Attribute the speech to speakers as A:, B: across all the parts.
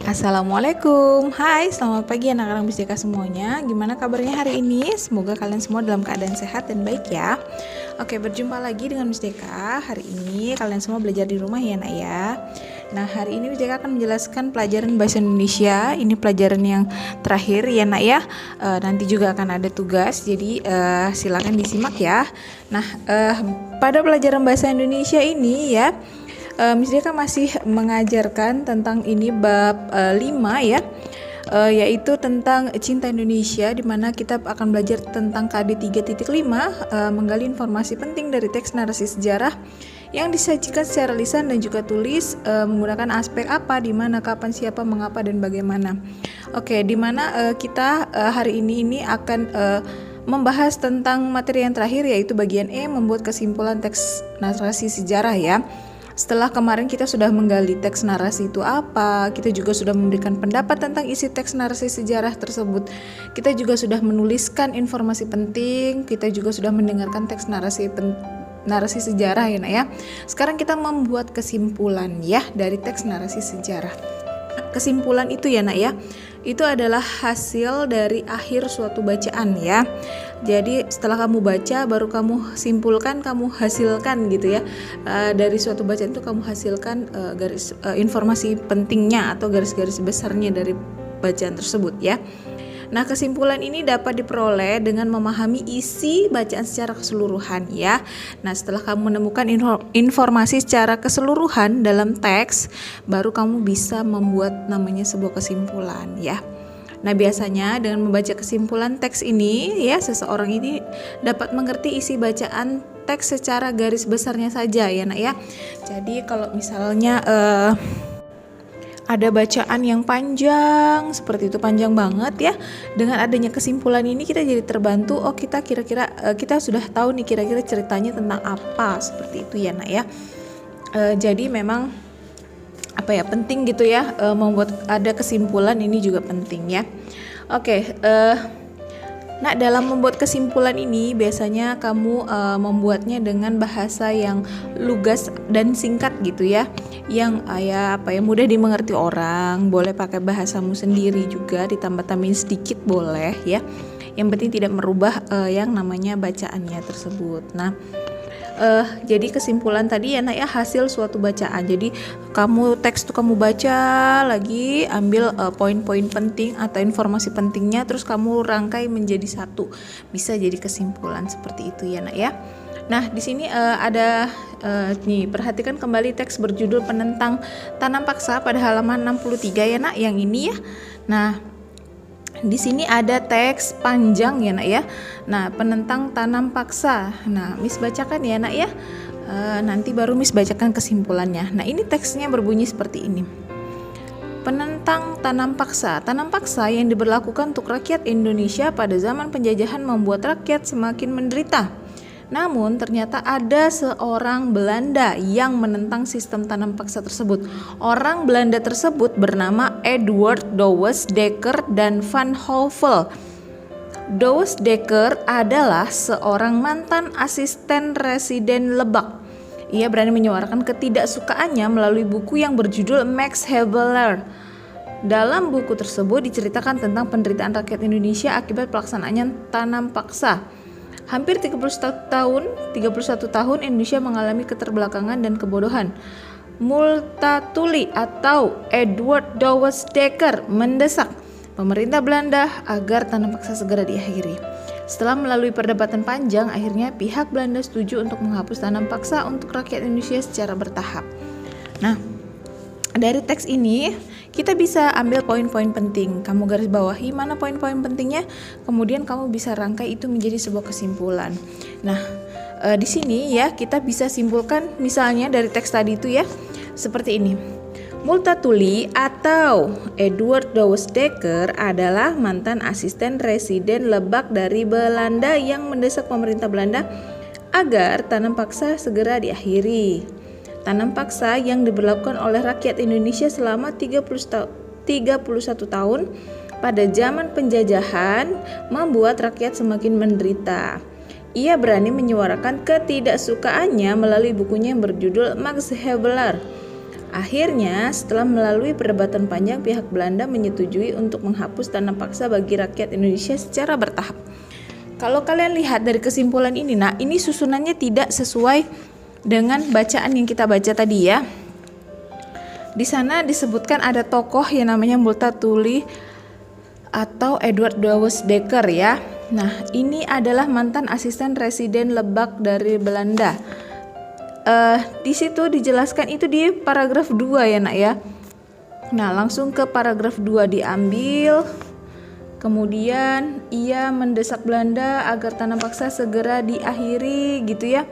A: Assalamualaikum. Hai, selamat pagi anak-anak Bisdeka semuanya. Gimana kabarnya hari ini? Semoga kalian semua dalam keadaan sehat dan baik ya. Oke, berjumpa lagi dengan Bisdeka. Hari ini kalian semua belajar di rumah ya nak ya. Nah, hari ini Bisdeka akan menjelaskan pelajaran bahasa Indonesia. Ini pelajaran yang terakhir ya nak ya. Nanti juga akan ada tugas, jadi silakan disimak ya. Nah, pada pelajaran bahasa Indonesia ini ya, Miss Deka masih mengajarkan tentang ini bab 5 ya, yaitu tentang cinta Indonesia, di mana kita akan belajar tentang KD 3.5, menggali informasi penting dari teks narasi sejarah yang disajikan secara lisan dan juga tulis, menggunakan aspek apa, di mana, kapan, siapa, mengapa, dan bagaimana. Oke, di mana kita hari ini akan membahas tentang materi yang terakhir, yaitu bagian E, membuat kesimpulan teks narasi sejarah ya. Setelah kemarin kita sudah menggali teks narasi itu apa, kita juga sudah memberikan pendapat tentang isi teks narasi sejarah tersebut. Kita juga sudah menuliskan informasi penting, kita juga sudah mendengarkan teks narasi sejarah ya nak ya. Sekarang kita membuat kesimpulan ya dari teks narasi sejarah. Kesimpulan itu ya nak ya, itu adalah hasil dari akhir suatu bacaan ya. Jadi setelah kamu baca baru kamu simpulkan, kamu hasilkan gitu ya. Dari suatu bacaan itu kamu hasilkan informasi pentingnya atau garis-garis besarnya dari bacaan tersebut ya. Nah, kesimpulan ini dapat diperoleh dengan memahami isi bacaan secara keseluruhan ya. Nah, setelah kamu menemukan informasi secara keseluruhan dalam teks, baru kamu bisa membuat namanya sebuah kesimpulan ya. Nah, biasanya dengan membaca kesimpulan teks ini ya, seseorang ini dapat mengerti isi bacaan teks secara garis besarnya saja ya nak ya. Jadi kalau misalnya ada bacaan yang panjang seperti itu, panjang banget ya, dengan adanya kesimpulan ini kita jadi terbantu. Oh, kita kira-kira kita sudah tahu nih kira-kira ceritanya tentang apa, seperti itu ya nak ya. Jadi memang penting gitu ya, membuat ada kesimpulan ini juga penting ya. Oke, nah dalam membuat kesimpulan ini biasanya kamu membuatnya dengan bahasa yang lugas dan singkat gitu ya, yang mudah dimengerti orang. Boleh pakai bahasamu sendiri juga, ditambah-tambahin sedikit boleh ya. Yang penting tidak merubah yang namanya bacaannya tersebut. Nah, jadi kesimpulan tadi ya nak ya, hasil suatu bacaan. Jadi teks tuh kamu baca lagi, ambil poin-poin penting atau informasi pentingnya, terus kamu rangkai menjadi satu, bisa jadi kesimpulan seperti itu ya nak ya. Nah, di sini ada nih, perhatikan kembali teks berjudul Penentang Tanam Paksa pada halaman 63 ya nak, yang ini ya. Nah, di sini ada teks panjang ya nak ya. Nah, penentang tanam paksa. Nah, Miss bacakan ya nak ya. Nanti baru Miss bacakan kesimpulannya. Nah, ini teksnya berbunyi seperti ini. Penentang tanam paksa. Tanam paksa yang diberlakukan untuk rakyat Indonesia pada zaman penjajahan membuat rakyat semakin menderita. Namun ternyata ada seorang Belanda yang menentang sistem tanam paksa tersebut. Orang Belanda tersebut bernama Edward Douwes Dekker dan Van Hövell. Douwes Dekker adalah seorang mantan asisten residen Lebak. Ia berani menyuarakan ketidaksukaannya melalui buku yang berjudul Max Havelaar. Dalam buku tersebut diceritakan tentang penderitaan rakyat Indonesia akibat pelaksanaannya tanam paksa. Hampir 31 tahun Indonesia mengalami keterbelakangan dan kebodohan. Multatuli atau Edward Douwes Dekker mendesak pemerintah Belanda agar tanam paksa segera diakhiri. Setelah melalui perdebatan panjang, akhirnya pihak Belanda setuju untuk menghapus tanam paksa untuk rakyat Indonesia secara bertahap. Nah, dari teks ini kita bisa ambil poin-poin penting. Kamu garis bawahi mana poin-poin pentingnya, kemudian kamu bisa rangkai itu menjadi sebuah kesimpulan. Nah, di sini ya kita bisa simpulkan misalnya dari teks tadi itu ya, seperti ini. Multatuli atau Edward Douwes Dekker adalah mantan asisten residen Lebak dari Belanda yang mendesak pemerintah Belanda agar tanam paksa segera diakhiri. Tanam paksa yang diberlakukan oleh rakyat Indonesia selama 31 tahun pada zaman penjajahan membuat rakyat semakin menderita. Ia berani menyuarakan ketidaksukaannya melalui bukunya yang berjudul Max Havelaar. Akhirnya, setelah melalui perdebatan panjang, pihak Belanda menyetujui untuk menghapus tanam paksa bagi rakyat Indonesia secara bertahap. Kalau kalian lihat dari kesimpulan ini, nah ini susunannya tidak sesuai dengan bacaan yang kita baca tadi ya. Di sana disebutkan ada tokoh yang namanya Multatuli atau Edward Douwes Dekker ya. Nah, ini adalah mantan asisten residen Lebak dari Belanda. Di situ dijelaskan itu di paragraf 2 ya nak ya. Nah, langsung ke paragraf 2 diambil. Kemudian ia mendesak Belanda agar tanam paksa segera diakhiri gitu ya.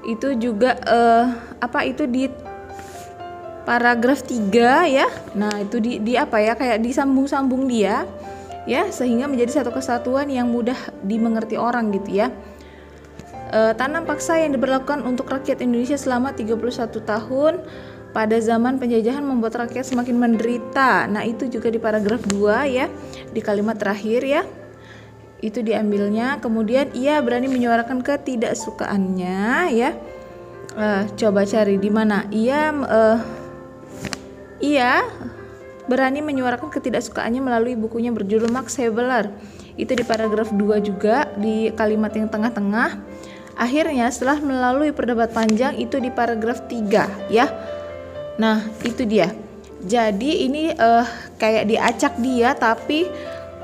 A: Itu juga itu di paragraf 3 ya. Nah, itu di apa ya, kayak disambung-sambung dia ya, sehingga menjadi satu kesatuan yang mudah dimengerti orang gitu ya. Tanam paksa yang diberlakukan untuk rakyat Indonesia selama 31 tahun pada zaman penjajahan membuat rakyat semakin menderita. Nah, itu juga di paragraf 2 ya, di kalimat terakhir ya. Itu diambilnya. Kemudian ia berani menyuarakan ketidaksukaannya ya. Coba cari di mana. Ia berani menyuarakan ketidaksukaannya melalui bukunya berjudul Max Havelaar. Itu di paragraf 2 juga, di kalimat yang tengah-tengah. Akhirnya setelah melalui perdebatan panjang itu di paragraf 3 ya. Nah, itu dia. Jadi ini kayak diacak dia, tapi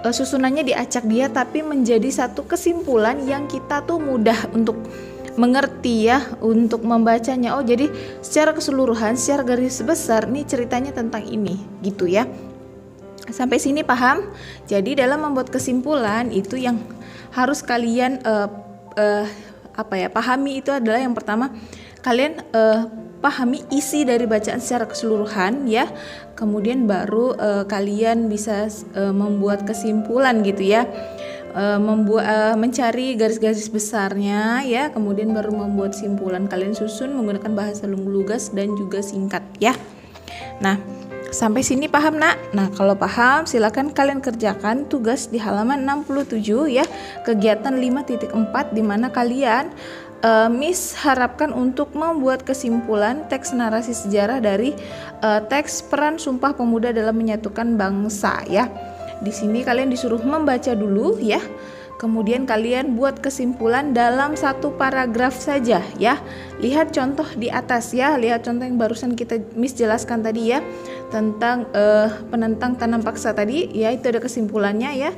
A: susunannya diacak dia tapi menjadi satu kesimpulan yang kita tuh mudah untuk mengerti ya, untuk membacanya. Oh, jadi secara keseluruhan, secara garis besar nih ceritanya tentang ini gitu ya. Sampai sini paham? Jadi dalam membuat kesimpulan itu yang harus kalian pahami itu adalah yang pertama, kalian pahami isi dari bacaan secara keseluruhan ya. Kemudian baru kalian bisa membuat kesimpulan gitu ya. Mencari garis-garis besarnya ya, kemudian baru membuat simpulan. Kalian susun menggunakan bahasa lugas dan juga singkat ya. Nah, sampai sini paham nak? Nah, kalau paham silakan kalian kerjakan tugas di halaman 67 ya, kegiatan 5.4 di mana kalian Miss harapkan untuk membuat kesimpulan teks narasi sejarah dari teks peran Sumpah Pemuda dalam menyatukan bangsa ya. Di sini kalian disuruh membaca dulu ya. Kemudian kalian buat kesimpulan dalam satu paragraf saja ya. Lihat contoh di atas ya, lihat contoh yang barusan kita Miss jelaskan tadi ya, tentang penentang tanam paksa tadi ya, itu ada kesimpulannya ya.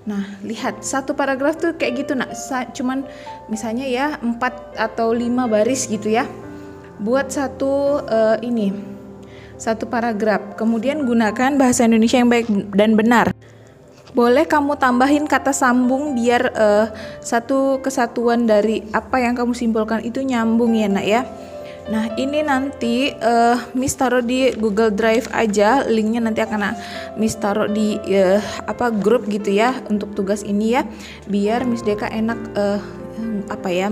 A: Nah, lihat satu paragraf tuh kayak gitu nak, cuman misalnya ya 4 atau 5 baris gitu ya. Buat satu satu paragraf. Kemudian gunakan bahasa Indonesia yang baik dan benar. Boleh kamu tambahin kata sambung biar satu kesatuan dari apa yang kamu simpulkan itu nyambung ya nak ya. Nah, ini nanti Miss taruh di Google Drive aja, linknya nanti akan Miss taruh di grup gitu ya untuk tugas ini ya, biar Miss Deka enak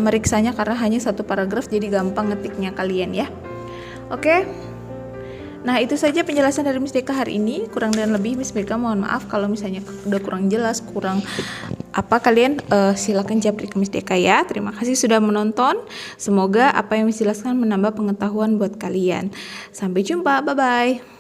A: meriksanya karena hanya satu paragraf, jadi gampang ngetiknya kalian ya. Oke. Nah, itu saja penjelasan dari Miss Deka hari ini. Kurang dan lebih Miss Deka mohon maaf kalau misalnya udah kurang jelas, kurang kalian silakan japri ke Miss Deka ya. Terima kasih sudah menonton. Semoga apa yang Miss jelaskan menambah pengetahuan buat kalian. Sampai jumpa, bye bye.